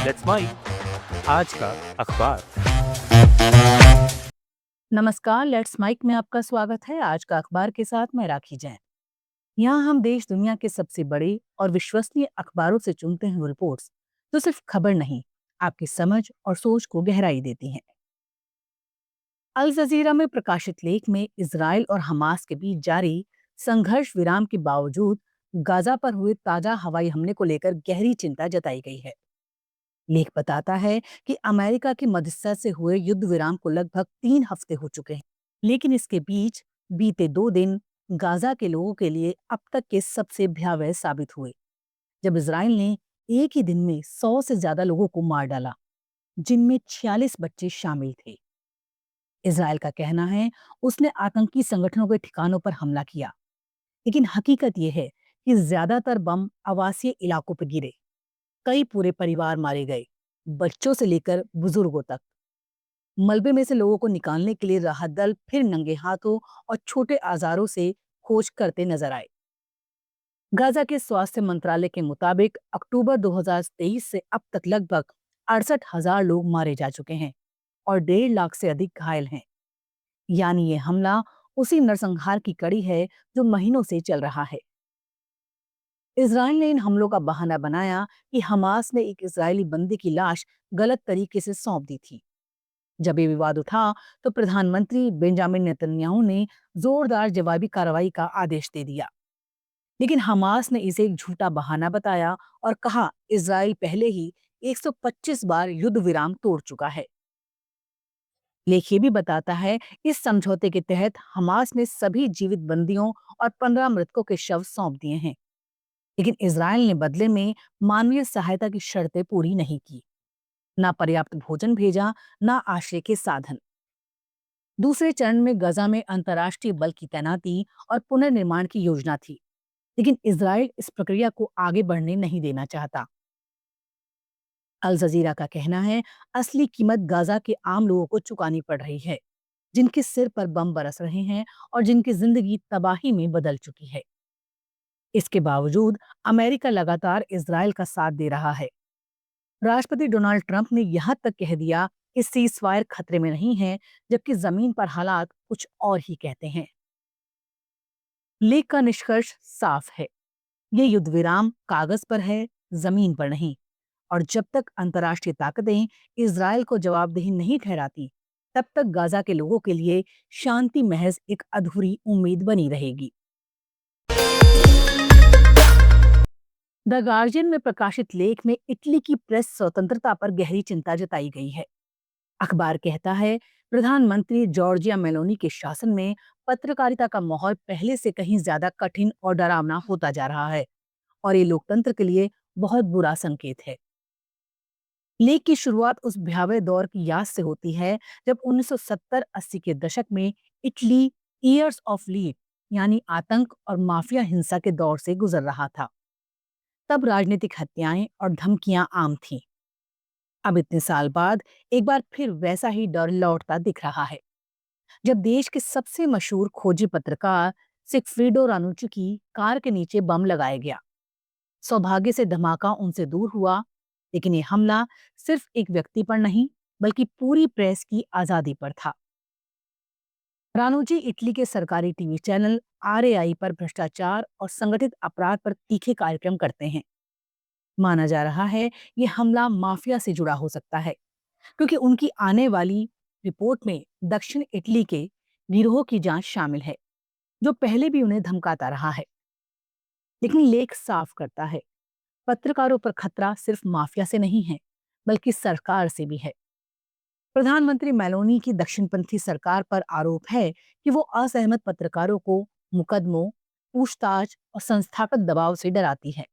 Let's mic आज का अखबार। नमस्कार, लेट्स माइक में आपका स्वागत है। आज का अखबार के साथ मैं राखी जैन। यहाँ हम देश दुनिया के सबसे बड़े और विश्वसनीय अखबारों से चुनते हैं वो रिपोर्ट्स जो सिर्फ खबर नहीं, आपकी समझ और सोच को गहराई देती हैं। अल जजीरा में प्रकाशित लेख में इजराइल और हमास के बीच जारी संघर्ष विराम के बावजूद गाजा पर हुए ताजा हवाई हमले को लेकर गहरी चिंता जताई गई है। लेख बताता है कि अमेरिका की मदद से हुए युद्ध विराम को लगभग 3 हफ्ते हो चुके हैं, लेकिन इसके बीच बीते 2 दिन गाजा के लोगों के लिए अब तक के सबसे भयावह साबित हुए, जब इजराइल ने एक ही दिन में 100 से ज्यादा लोगों को मार डाला, जिनमें 46 बच्चे शामिल थे। इजराइल का कहना है उसने आतंकी संगठनों के ठिकानों पर हमला किया, लेकिन हकीकत यह है कि ज्यादातर बम आवासीय इलाकों पर गिरे। कई पूरे परिवार मारे गए, बच्चों से लेकर बुजुर्गों तक। मलबे में से लोगों को निकालने के लिए राहत दल फिर नंगे हाथों और छोटे औजारों से खोज करते नजर आए। गाजा के स्वास्थ्य मंत्रालय के मुताबिक अक्टूबर 2023 से अब तक लगभग 68,000 लोग मारे जा चुके हैं और 1.5 लाख से अधिक घायल हैं। यानी ये हमला उसी नरसंहार की कड़ी है जो महीनों से चल रहा है। इजराइल ने इन हमलों का बहाना बनाया कि हमास ने एक इजरायली बंदी की लाश गलत तरीके से सौंप दी थी। जब ये विवाद उठा तो प्रधानमंत्री बेंजामिन नेतन्याहू ने जोरदार जवाबी कार्रवाई का आदेश दे दिया, लेकिन हमास ने इसे एक झूठा बहाना बताया और कहा इजराइल पहले ही 125 बार युद्ध विराम तोड़ चुका है। लेख ये भी बताता है इस समझौते के तहत हमास ने सभी जीवित बंदियों और 15 मृतकों के शव सौंप दिए हैं, लेकिन इजराइल ने बदले में मानवीय सहायता की शर्तें पूरी नहीं की, ना पर्याप्त भोजन भेजा, ना आश्रय के साधन। दूसरे चरण में गजा में अंतर्राष्ट्रीय बल की तैनाती और पुनर्निर्माण की योजना थी, लेकिन इजराइल इस प्रक्रिया को आगे बढ़ने नहीं देना चाहता। अल जजीरा का कहना है असली कीमत गाजा के आम लोगों को चुकानी पड़ रही है, जिनके सिर पर बम बरस रहे हैं और जिनकी जिंदगी तबाही में बदल चुकी है। इसके बावजूद अमेरिका लगातार इजराइल का साथ दे रहा है। राष्ट्रपति डोनाल्ड ट्रंप ने यहां तक कह दिया कि सीज फायर खतरे में नहीं है, जबकि जमीन पर हालात कुछ और ही कहते हैं। लेख का निष्कर्ष साफ है, ये युद्ध विराम कागज पर है, जमीन पर नहीं। और जब तक अंतर्राष्ट्रीय ताकतें इजराइल को जवाबदेही नहीं ठहराती, तब तक गाजा के लोगों के लिए शांति महज एक अधूरी उम्मीद बनी रहेगी। द गार्जियन में प्रकाशित लेख में इटली की प्रेस स्वतंत्रता पर गहरी चिंता जताई गई है। अखबार कहता है प्रधानमंत्री जॉर्जिया मेलोनी के शासन में पत्रकारिता का माहौल पहले से कहीं ज्यादा कठिन और डरावना होता जा रहा है, और ये लोकतंत्र के लिए बहुत बुरा संकेत है। लेख की शुरुआत उस भयावह दौर की याद से होती है जब 1970-80 के दशक में इटली ईयर्स ऑफ लीड यानी आतंक और माफिया हिंसा के दौर से गुजर रहा था। तब राजनीतिक हत्याएं और धमकियां आम थीं। अब इतने साल बाद एक बार फिर वैसा ही डर लौटता दिख रहा है, जब देश के सबसे मशहूर खोजी पत्रकार सिगफ्रीडो रानुची की कार के नीचे बम लगाया गया। सौभाग्य से धमाका उनसे दूर हुआ, लेकिन ये हमला सिर्फ एक व्यक्ति पर नहीं, बल्कि पूरी प्रेस की आजादी पर था। रानुची इटली के सरकारी टीवी चैनल आरएआई पर भ्रष्टाचार और संगठित अपराध पर तीखे कार्यक्रम करते हैं। माना जा रहा है ये हमला माफिया से जुड़ा हो सकता है, क्योंकि उनकी आने वाली रिपोर्ट में दक्षिण इटली के गिरोह की जांच शामिल है, जो पहले भी उन्हें धमकाता रहा है। लेकिन लेख साफ करता है पत्रकारों पर खतरा सिर्फ माफिया से नहीं है, बल्कि सरकार से भी है। प्रधानमंत्री मेलोनी की दक्षिणपंथी सरकार पर आरोप है कि वो असहमत पत्रकारों को मुकदमों, पूछताछ और संस्थागत दबाव से डराती है।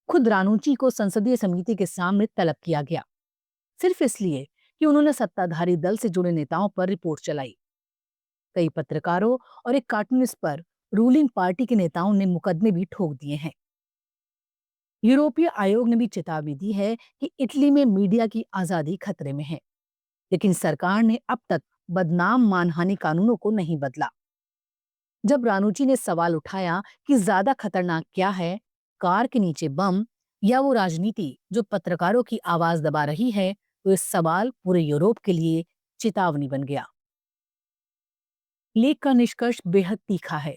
खुद रानूची को संसदीय समिति के सामने तलब किया गया, सिर्फ इसलिए कि उन्होंने सत्ताधारी दल से जुड़े नेताओं पर रिपोर्ट चलाई। कई पत्रकारों और एक कार्टूनिस्ट पर रूलिंग पार्टी के नेताओं ने मुकदमे भी ठोक दिए हैं। यूरोपीय आयोग ने भी चेतावनी दी है कि इटली में मीडिया की आजादी खतरे में है, लेकिन सरकार ने अब तक बदनाम मानहानि कानूनों को नहीं बदला। जब रानूची ने सवाल उठाया कि ज्यादा खतरनाक क्या है, कार के नीचे बम या वो राजनीति जो पत्रकारों की आवाज दबा रही है, तो इस सवाल पूरे यूरोप के लिए चेतावनी बन गया। लेख का निष्कर्ष बेहद तीखा है।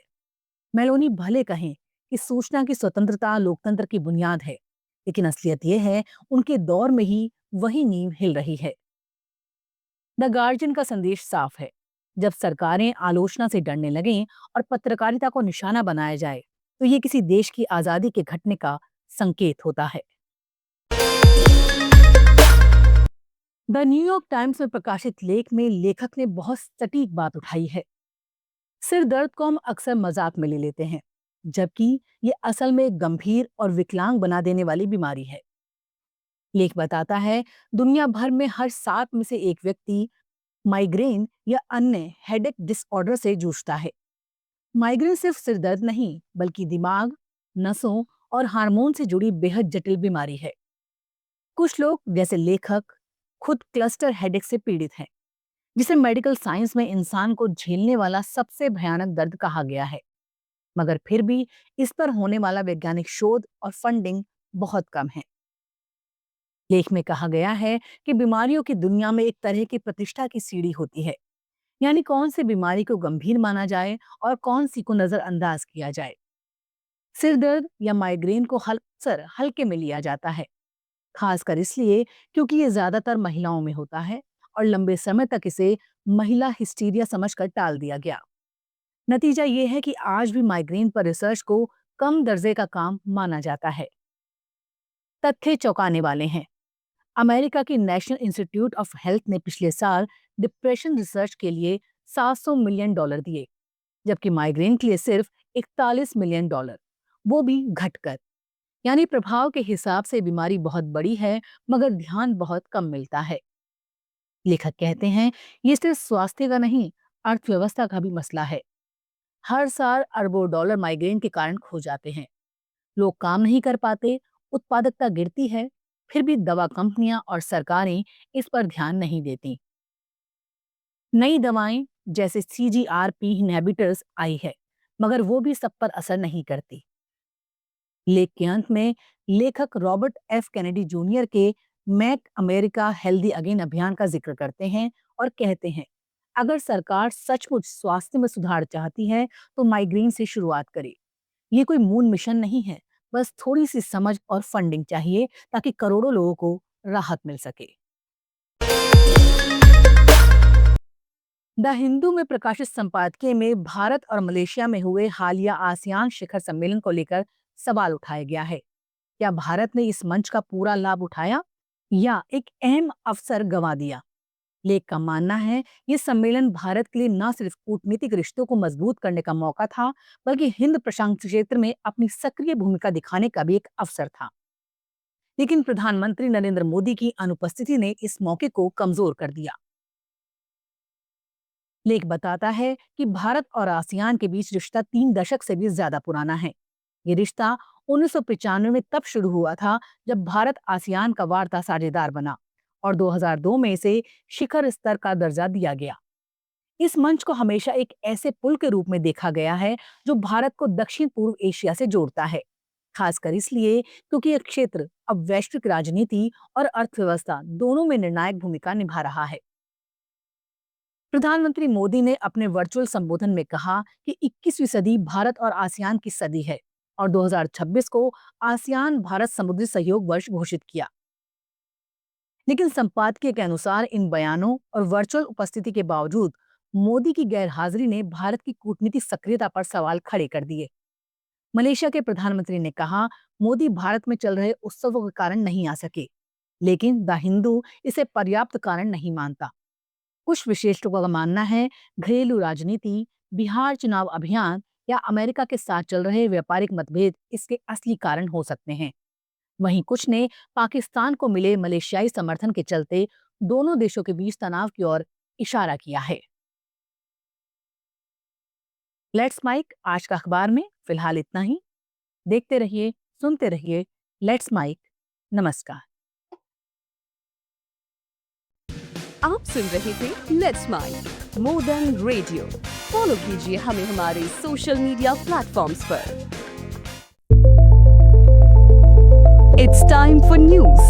मेलोनी भले कहें कि सूचना की स्वतंत्रता लोकतंत्र की बुनियाद है, लेकिन असलियत यह है उनके दौर में ही वही नींव हिल रही है। द गार्जियन का संदेश साफ है, जब सरकारें आलोचना से डरने लगें और पत्रकारिता को निशाना बनाया जाए, तो ये किसी देश की आजादी के घटने का संकेत होता है। द न्यूयॉर्क टाइम्स में प्रकाशित लेख में लेखक ने बहुत सटीक बात उठाई है। सिर दर्द को हम अक्सर मजाक में ले लेते हैं, जबकि ये असल में एक गंभीर और विकलांग बना देने वाली बीमारी है। लेख बताता है, दुनिया भर में हर 7 में से एक व्यक्ति माइग्रेन या अन्य हेडेक डिसऑर्डर से जूझता है। माइग्रेन सिर्फ सिर दर्द नहीं, बल्कि दिमाग, नसों और हार्मोन से जुड़ी बेहद जटिल बीमारी है। कुछ लोग, जैसे लेखक, खुद क्लस्टर हेडेक से पीड़ित हैं, जिसे मेडिकल साइंस में इंसान को झेलने वाला सबसे भयानक दर्द कहा गया है। मगर फिर भी इस पर होने वाला वैज्ञानिक शोध और फंडिंग बहुत कम है। लेख में कहा गया है कि बीमारियों की दुनिया में एक तरह की प्रतिष्ठा की सीढ़ी होती है, यानी कौन सी बीमारी को गंभीर माना जाए और कौन सी को नजरअंदाज किया जाए। सिर दर्द या माइग्रेन को अक्सर हल्के में लिया जाता है, खासकर इसलिए क्योंकि ये ज्यादातर महिलाओं में होता है और लंबे समय तक इसे महिला हिस्टीरिया समझकर टाल दिया गया। नतीजा ये है कि आज भी माइग्रेन पर रिसर्च को कम दर्जे का काम माना जाता है। तथ्य चौंकाने वाले हैं। अमेरिका की नेशनल इंस्टीट्यूट ऑफ हेल्थ ने पिछले साल डिप्रेशन रिसर्च के लिए $700 मिलियन दिए, जबकि माइग्रेन के लिए सिर्फ $41 मिलियन, वो भी घटकर। यानी प्रभाव के हिसाब से बीमारी बहुत बड़ी है, मगर ध्यान बहुत कम मिलता है। लेखक कहते हैं, ये सिर्फ स्वास्थ्य का नहीं, अर्थव्यवस्था का भी मसला है। हर साल अरबों डॉलर माइग्रेन के कारण खो जाते हैं। लोग काम नहीं कर पाते, उत्पादकता गिरती है, फिर भी दवा कंपनियां और सरकारें इस पर ध्यान नहीं देती। नई दवाएं जैसे CGRP इनहिबिटर्स आई है, मगर वो भी सब पर असर नहीं करती। लेख के अंत में लेखक रॉबर्ट F कैनेडी जूनियर के मेक अमेरिका हेल्दी अगेन अभियान का जिक्र करते हैं और कहते हैं, अगर सरकार सचमुच स्वास्थ्य में सुधार चाहती है तो माइग्रेन से शुरुआत करे। ये कोई मून मिशन नहीं है, बस थोड़ी सी समझ और फंडिंग चाहिए ताकि करोड़ों लोगों को राहत मिल सके। द हिंदू में प्रकाशित संपादकीय में भारत और मलेशिया में हुए हालिया आसियान शिखर सम्मेलन को लेकर सवाल उठाया गया है। क्या भारत ने इस मंच का पूरा लाभ उठाया या एक अहम अवसर गंवा दिया? लेख का मानना है, ये सम्मेलन भारत के लिए न सिर्फ कूटनीतिक रिश्तों को मजबूत करने का मौका था, बल्कि हिंद प्रशांत क्षेत्र में अपनी सक्रिय भूमिका दिखाने का भी एक अवसर था। लेकिन प्रधानमंत्री नरेंद्र मोदी की अनुपस्थिति ने इस मौके को कमजोर कर दिया। लेख बताता है कि भारत और आसियान के बीच रिश्ता 3 दशक से भी ज्यादा पुराना है। ये रिश्ता 1995 में तब शुरू हुआ था जब भारत आसियान का वार्ता साझेदार बना और 2002 में इसे शिखर स्तर का दर्जा दिया गया। इस मंच को हमेशा एक ऐसे पुल के रूप में देखा गया है जो भारत को दक्षिण पूर्व एशिया से जोड़ता है, खासकर इसलिए क्योंकि यह क्षेत्र अब वैश्विक राजनीति और अर्थव्यवस्था दोनों में निर्णायक भूमिका निभा रहा है। प्रधानमंत्री मोदी ने अपने वर्चुअल संबोधन में कहा कि 21वीं सदी भारत और आसियान की सदी है और 2026 को आसियान भारत समुद्री सहयोग वर्ष घोषित किया। लेकिन संपादकीय के अनुसार इन बयानों और वर्चुअल उपस्थिति के बावजूद मोदी की गैरहाजिरी ने भारत की कूटनीतिक सक्रियता पर सवाल खड़े कर दिए। मलेशिया के प्रधानमंत्री ने कहा, मोदी भारत में चल रहे उत्सवों के कारण नहीं आ सके, लेकिन द हिंदू इसे पर्याप्त कारण नहीं मानता। कुछ विशेषज्ञों का मानना है, घरेलू राजनीति, बिहार चुनाव अभियान या अमेरिका के साथ चल रहे व्यापारिक मतभेद इसके असली कारण हो सकते हैं। वहीं कुछ ने पाकिस्तान को मिले मलेशियाई समर्थन के चलते दोनों देशों के बीच तनाव की ओर इशारा किया है। लेट्स माइक आज का अखबार में फिलहाल इतना ही। देखते रहिए, सुनते रहिए लेट्स माइक। नमस्कार। आप सुन रहे थे let's mike more than radio. Follow कीजिए हमें हमारे सोशल मीडिया प्लेटफॉर्म्स पर। It's time for news.